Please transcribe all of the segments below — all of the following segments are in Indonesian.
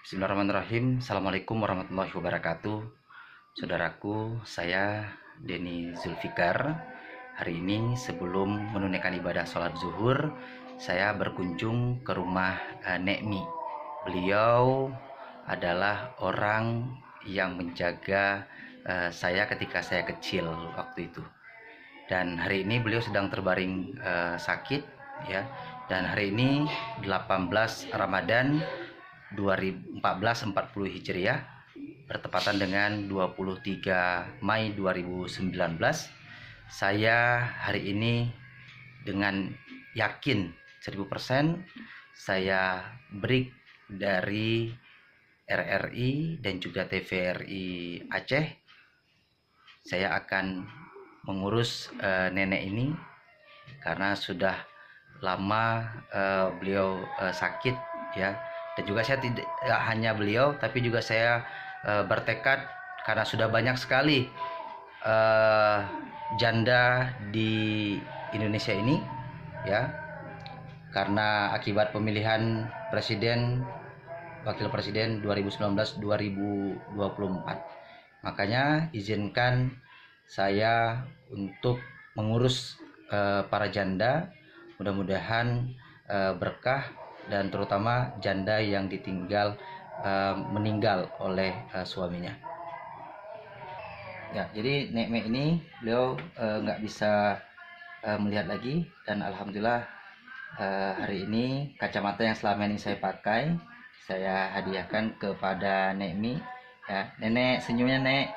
Bismillahirrahmanirrahim. Assalamualaikum warahmatullahi wabarakatuh. Saudaraku, saya Denny Zulfikar. Hari ini sebelum menunaikan ibadah sholat zuhur, saya berkunjung ke rumah Nekmi. Beliau adalah orang yang menjaga saya ketika saya kecil waktu itu. Dan hari ini beliau sedang terbaring sakit, ya. Dan hari ini 18 Ramadan 1440 Hijriah bertepatan dengan 23 Mai 2019. Saya hari ini dengan yakin 1000% saya break dari RRI dan juga TVRI Aceh. Saya akan mengurus nenek ini karena sudah lama beliau sakit, ya. Dan juga saya tidak hanya beliau, tapi juga saya bertekad karena sudah banyak sekali janda di Indonesia ini, ya, karena akibat pemilihan presiden, wakil presiden 2019-2024. Makanya izinkan saya untuk mengurus para janda, mudah-mudahan berkah, dan terutama janda yang ditinggal meninggal oleh suaminya. Ya, jadi Nekme ini beliau nggak bisa melihat lagi, dan alhamdulillah hari ini kacamata yang selama ini saya pakai saya hadiahkan kepada Nekmi. Ya, Nenek senyumnya, Nek.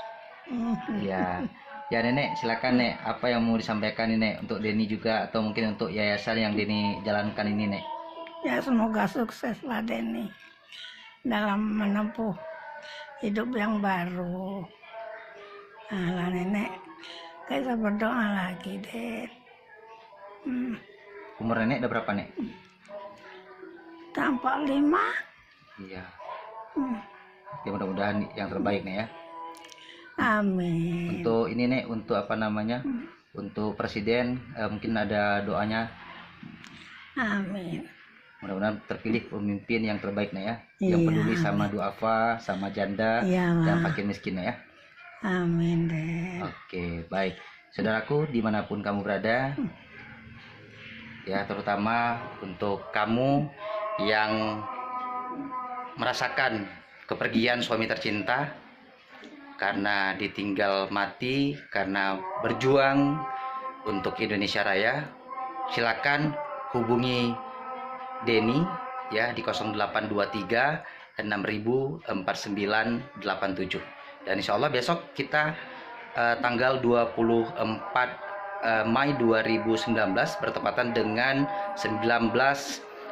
Ya. Ya, Nenek, silakan, Nek. Apa yang mau disampaikan ini, Nek, untuk Denny juga atau mungkin untuk yayasan yang Denny jalankan ini, Nek? Ya, semoga sukseslah Denny dalam menempuh hidup yang baru. Nah, Nenek, kita berdoa lagi, Den. Umur Nenek udah berapa, Nek? Tampak 5. Iya. Ya, mudah-mudahan yang terbaik, Nek, ya. Amin. Untuk ini, Nek, untuk apa namanya? Untuk presiden, mungkin ada doanya. Amin. Mudah-mudahan terpilih pemimpin yang terbaik, Nek, ya. Iya, Yang peduli sama duafa, sama janda, Iya, dan Ma. fakir miskin, Nek, ya. Amin, Den. Oke, baik. Saudaraku, dimanapun kamu berada, ya, terutama untuk kamu yang merasakan kepergian suami tercinta karena ditinggal mati, karena berjuang untuk Indonesia Raya, silakan hubungi Denny, ya, di 0823 6000 4987. Dan insya Allah besok kita tanggal 24 Mai 2019 bertepatan dengan 19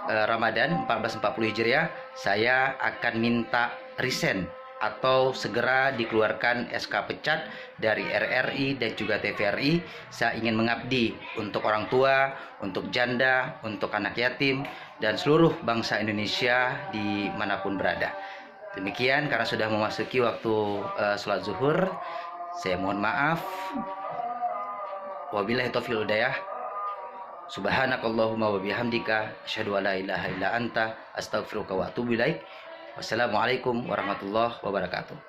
Ramadan 1440 Hijriah, saya akan minta resign atau segera dikeluarkan SK pecat dari RRI dan juga TVRI. Saya ingin mengabdi untuk orang tua, untuk janda, untuk anak yatim, dan seluruh bangsa Indonesia dimanapun berada. Demikian, karena sudah memasuki waktu sholat zuhur, saya mohon maaf. Wabillahi taufiq wal hidayah. Subhanakallahumma wa bihamdika asyhadu an la ilaha illa anta astaghfiruka wa atubu ilaik. Wassalamualaikum warahmatullahi wabarakatuh.